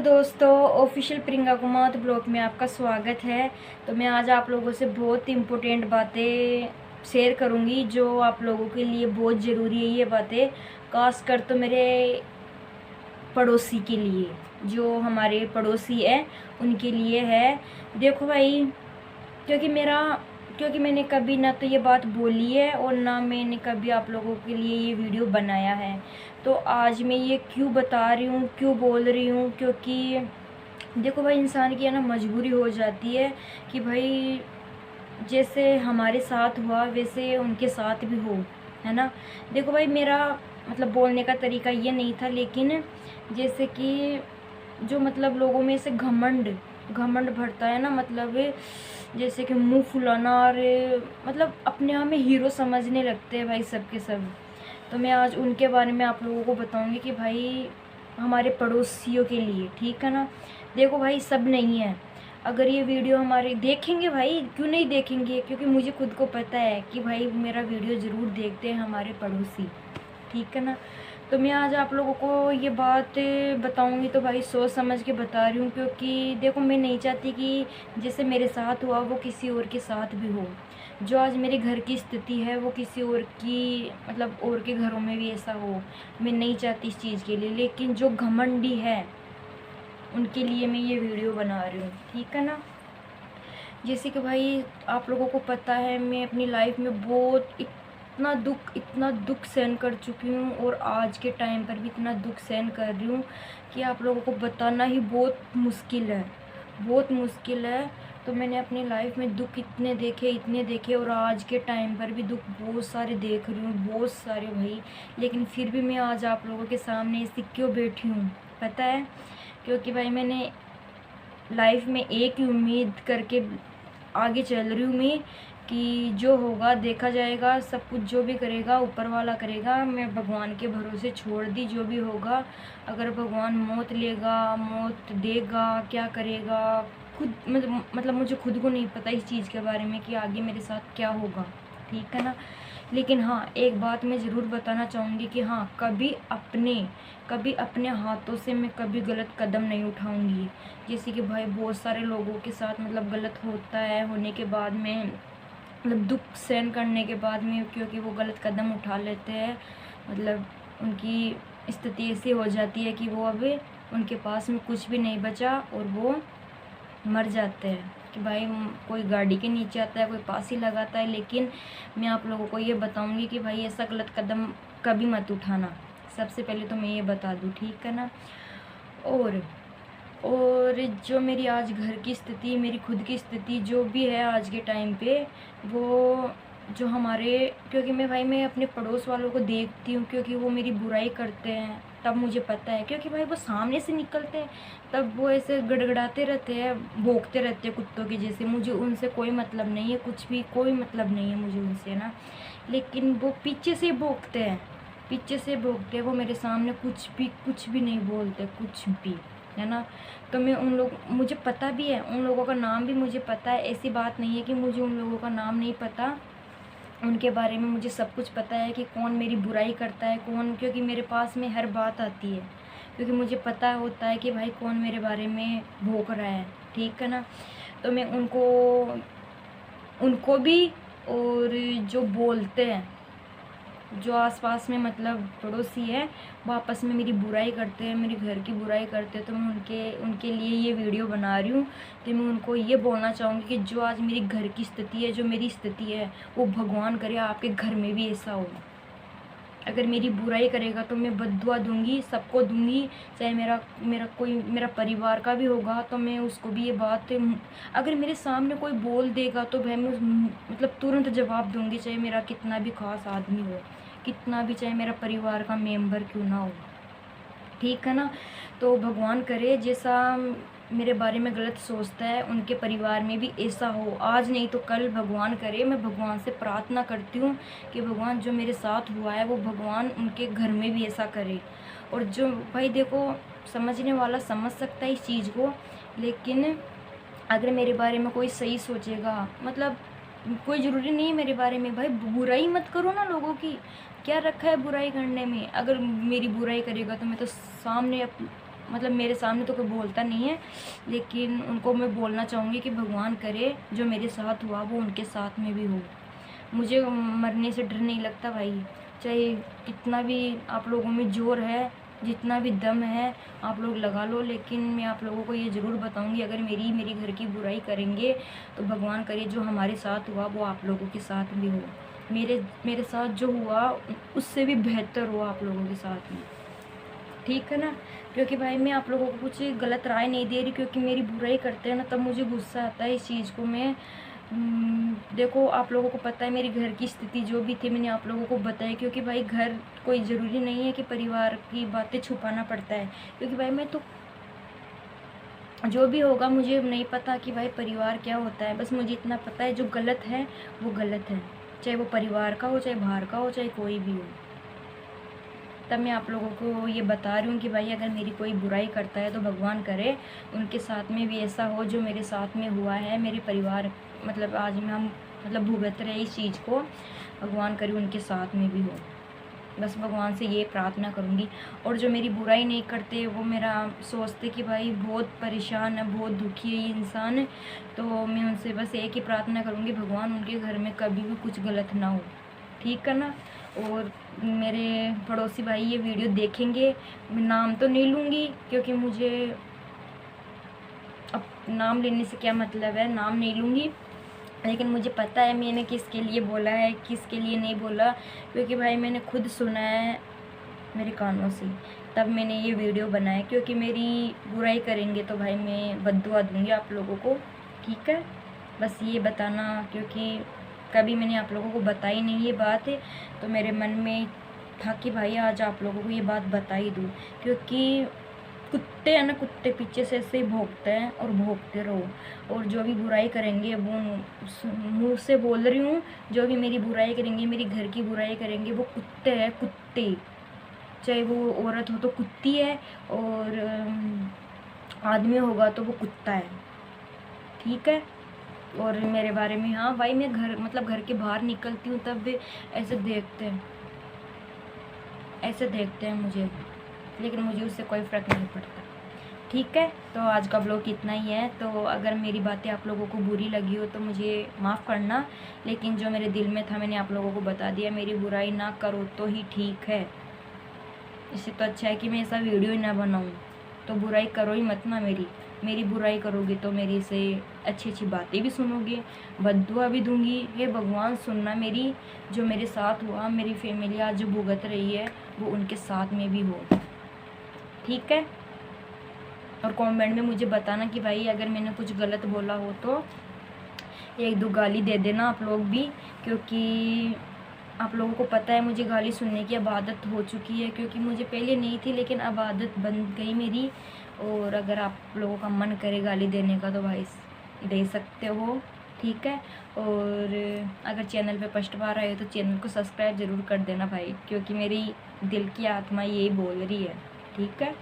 दोस्तों, official Priyanka Kumar blog में आपका स्वागत है। तो मैं आज आप लोगों से बहुत इम्पोर्टेंट बातें शेयर करूंगी जो आप लोगों के लिए बहुत ज़रूरी है। ये बातें खासकर तो मेरे पड़ोसी के लिए, जो हमारे पड़ोसी है उनके लिए है। देखो भाई, क्योंकि मैंने कभी ना तो ये बात बोली है और ना मैंने कभी आप लोगों के लिए ये वीडियो बनाया है। तो आज मैं ये क्यों बता रही हूँ, क्यों बोल रही हूँ, क्योंकि देखो भाई, इंसान की है ना मजबूरी हो जाती है कि भाई जैसे हमारे साथ हुआ वैसे उनके साथ भी हो, है ना। देखो भाई, मेरा मतलब बोलने का तरीका ये नहीं था, लेकिन जैसे कि जो मतलब लोगों में से घमंड घमंड भरता है ना, मतलब जैसे कि मुंह फुलाना और मतलब अपने आप में हीरो समझने लगते हैं भाई सबके सब। तो मैं आज उनके बारे में आप लोगों को बताऊंगी कि भाई हमारे पड़ोसियों के लिए, ठीक है ना। देखो भाई, सब नहीं है। अगर ये वीडियो हमारे देखेंगे भाई, क्यों नहीं देखेंगे, क्योंकि मुझे खुद को पता है कि भाई मेरा वीडियो ज़रूर देखते हैं हमारे पड़ोसी, ठीक है ना। तो मैं आज आप लोगों को ये बात बताऊंगी तो भाई सोच समझ के बता रही हूँ, क्योंकि देखो मैं नहीं चाहती कि जैसे मेरे साथ हुआ वो किसी और के साथ भी हो। जो आज मेरे घर की स्थिति है वो किसी और की, मतलब और के घरों में भी ऐसा हो। मैं नहीं चाहती इस चीज़ के लिए, लेकिन जो घमंडी है उनके लिए मैं ये वीडियो बना रही हूँ, ठीक है ना। जैसे कि भाई आप लोगों को पता है, मैं अपनी लाइफ में बहुत इतना दुख सहन कर चुकी हूँ और आज के टाइम पर भी इतना दुख सहन कर रही हूँ कि आप लोगों को बताना ही बहुत मुश्किल है, बहुत मुश्किल है। तो मैंने अपनी लाइफ में दुख इतने देखे और आज के टाइम पर भी दुख बहुत सारे देख रही हूँ, बहुत सारे भाई। लेकिन फिर भी मैं आज आप लोगों के सामने ऐसी क्यों बैठी हूँ पता है? क्योंकि भाई मैंने लाइफ में एक ही उम्मीद करके आगे चल रही हूँ मैं, कि जो होगा देखा जाएगा, सब कुछ जो भी करेगा ऊपर वाला करेगा। मैं भगवान के भरोसे छोड़ दी, जो भी होगा। अगर भगवान मौत लेगा, मौत देगा, क्या करेगा खुद मतलब मुझे खुद को नहीं पता इस चीज़ के बारे में कि आगे मेरे साथ क्या होगा, ठीक है ना। लेकिन हाँ, एक बात मैं ज़रूर बताना चाहूँगी कि हाँ, कभी अपने हाथों से मैं कभी गलत कदम नहीं उठाऊँगी। जैसे कि भाई बहुत सारे लोगों के साथ मतलब गलत होता है, होने के बाद में मतलब दुख सहन करने के बाद में, क्योंकि वो गलत कदम उठा लेते हैं, मतलब उनकी स्थिति ऐसी हो जाती है कि वो अब उनके पास में कुछ भी नहीं बचा और वो मर जाते हैं। कि भाई कोई गाड़ी के नीचे आता है, कोई फांसी लगाता है। लेकिन मैं आप लोगों को ये बताऊंगी कि भाई ऐसा गलत कदम कभी मत उठाना। सबसे पहले तो मैं ये बता दूँ, ठीक है ना। और जो मेरी आज घर की स्थिति, मेरी खुद की स्थिति जो भी है आज के टाइम पे, वो जो हमारे, क्योंकि मैं अपने पड़ोस वालों को देखती हूँ, क्योंकि वो मेरी बुराई करते हैं तब मुझे पता है। क्योंकि भाई वो सामने से निकलते हैं तब वो ऐसे गड़गड़ाते रहते हैं, भौंकते रहते हैं कुत्तों के जैसे। मुझे उनसे कोई मतलब नहीं है, कुछ भी कोई मतलब नहीं है मुझे उनसे ना। लेकिन वो पीछे से भौंकते हैं, पीछे से भौंकते हैं। वो मेरे सामने कुछ भी नहीं बोलते, कुछ भी, है ना। तो मैं मुझे पता भी है, उन लोगों का नाम भी मुझे पता है। ऐसी बात नहीं है कि मुझे उन लोगों का नाम नहीं पता। उनके बारे में मुझे सब कुछ पता है कि कौन मेरी बुराई करता है, कौन, क्योंकि मेरे पास में हर बात आती है। क्योंकि मुझे पता होता है कि भाई कौन मेरे बारे में भौंक रहा है, ठीक है ना। तो मैं उनको भी, और जो बोलते हैं, जो आसपास में मतलब पड़ोसी है, वो आपस में मेरी बुराई करते हैं, मेरे घर की बुराई करते हैं। तो मैं उनके लिए ये वीडियो बना रही हूँ। तो मैं उनको ये बोलना चाहूँगी कि जो आज मेरी घर की स्थिति है, जो मेरी स्थिति है, वो भगवान करे आपके घर में भी ऐसा हो। अगर मेरी बुराई करेगा तो मैं बद्दुआ दूंगी, सबको दूंगी। चाहे मेरा परिवार का भी होगा तो मैं उसको भी ये बात, अगर मेरे सामने कोई बोल देगा तो भाई मैं मतलब तुरंत जवाब दूंगी, चाहे मेरा कितना भी खास आदमी हो, कितना भी, चाहे मेरा परिवार का मेंबर क्यों ना हो, ठीक है ना। तो भगवान करे जैसा मेरे बारे में गलत सोचता है उनके परिवार में भी ऐसा हो, आज नहीं तो कल भगवान करे। मैं भगवान से प्रार्थना करती हूँ कि भगवान जो मेरे साथ हुआ है वो भगवान उनके घर में भी ऐसा करे। और जो भाई देखो, समझने वाला समझ सकता है इस चीज़ को, लेकिन अगर मेरे बारे में कोई सही सोचेगा, मतलब कोई ज़रूरी नहीं है मेरे बारे में, भाई बुराई मत करो ना लोगों की। क्या रखा है बुराई करने में? अगर मेरी बुराई करेगा तो मैं तो सामने मतलब मेरे सामने तो कोई बोलता नहीं है, लेकिन उनको मैं बोलना चाहूँगी कि भगवान करे जो मेरे साथ हुआ वो उनके साथ में भी हो। मुझे मरने से डर नहीं लगता भाई, चाहे कितना भी आप लोगों में ज़ोर है, जितना भी दम है आप लोग लगा लो, लेकिन मैं आप लोगों को ये ज़रूर बताऊंगी, अगर मेरी घर की बुराई करेंगे तो भगवान करे जो हमारे साथ हुआ वो आप लोगों के साथ भी हो। मेरे साथ जो हुआ उससे भी बेहतर हुआ आप लोगों के साथ में, ठीक है ना। क्योंकि भाई मैं आप लोगों को कुछ गलत राय नहीं दे रही, क्योंकि मेरी बुराई करते हैं ना तब मुझे गुस्सा आता है इस चीज़ को। मैं देखो आप लोगों को पता है मेरी घर की स्थिति जो भी थी मैंने आप लोगों को बताया, क्योंकि भाई घर कोई ज़रूरी नहीं है कि परिवार की बातें छुपाना पड़ता है, क्योंकि भाई मैं तो जो भी होगा मुझे नहीं पता कि भाई परिवार क्या होता है, बस मुझे इतना पता है जो गलत है वो गलत है, चाहे वो परिवार का हो, चाहे बाहर का हो, चाहे कोई भी हो। तब मैं आप लोगों को ये बता रही हूँ कि भाई अगर मेरी कोई बुराई करता है तो भगवान करे उनके साथ में भी ऐसा हो जो मेरे साथ में हुआ है, मेरे परिवार मतलब आज में हम मतलब भुगत रहे इस चीज़ को, भगवान करे उनके साथ में भी हो। बस भगवान से ये प्रार्थना करूँगी। और जो मेरी बुराई नहीं करते वो मेरा सोचते कि भाई बहुत परेशान है, बहुत दुखी है ये इंसान, तो मैं उनसे बस एक ही प्रार्थना करूँगी, भगवान उनके घर में कभी भी कुछ गलत ना हो, ठीक है ना। और मेरे पड़ोसी भाई ये वीडियो देखेंगे, मैं नाम तो नहीं लूँगी क्योंकि मुझे अब नाम लेने से क्या मतलब है, नाम नहीं लूँगी, लेकिन मुझे पता है मैंने किसके लिए बोला है किसके लिए नहीं बोला, क्योंकि भाई मैंने खुद सुना है मेरे कानों से, तब मैंने ये वीडियो बनाया। क्योंकि मेरी बुराई करेंगे तो भाई मैं बद्दुआ दूँगी आप लोगों को, ठीक है। बस ये बताना, क्योंकि कभी मैंने आप लोगों को बताई नहीं ये बात है, तो मेरे मन में था कि भाई आज आप लोगों को ये बात बता ही दूँ, क्योंकि कुत्ते हैं ना, कुत्ते पीछे से ऐसे ही भौंकते हैं और भौंकते रहो। और जो भी बुराई करेंगे वो मुँह से बोल रही हूँ, जो भी मेरी बुराई करेंगे, मेरी घर की बुराई करेंगे, वो कुत्ते हैं, कुत्ते, चाहे वो औरत हो तो कुत्ती है और आदमी होगा तो वो कुत्ता है, ठीक है। और मेरे बारे में हाँ भाई मैं घर के बाहर निकलती हूँ तब भी ऐसे देखते हैं मुझे, लेकिन मुझे उससे कोई फ़र्क नहीं पड़ता, ठीक है। तो आज का ब्लॉग इतना ही है, तो अगर मेरी बातें आप लोगों को बुरी लगी हो तो मुझे माफ़ करना, लेकिन जो मेरे दिल में था मैंने आप लोगों को बता दिया। मेरी बुराई ना करो तो ही ठीक है, इससे तो अच्छा है कि मैं ऐसा वीडियो ही ना बनाऊँ। तो बुराई करो ही मत ना, मेरी बुराई करोगे तो मेरी से अच्छी अच्छी बातें भी सुनोगे, बद्दुआ भी दूंगी। हे भगवान सुनना मेरी, जो मेरे साथ हुआ, मेरी फैमिली आज जो भुगत रही है वो उनके साथ में भी हो, ठीक है। और कमेंट में मुझे बताना कि भाई अगर मैंने कुछ गलत बोला हो तो एक दो गाली दे देना आप लोग भी, क्योंकि आप लोगों को पता है मुझे गाली सुनने की अब आदत हो चुकी है, क्योंकि मुझे पहले नहीं थी लेकिन अब आदत बन गई मेरी। और अगर आप लोगों का मन करे गाली देने का तो भाई दे सकते हो, ठीक है। और अगर चैनल पे फर्स्ट बार आए हो तो चैनल को सब्सक्राइब ज़रूर कर देना भाई, क्योंकि मेरी दिल की आत्मा यही बोल रही है, ठीक है।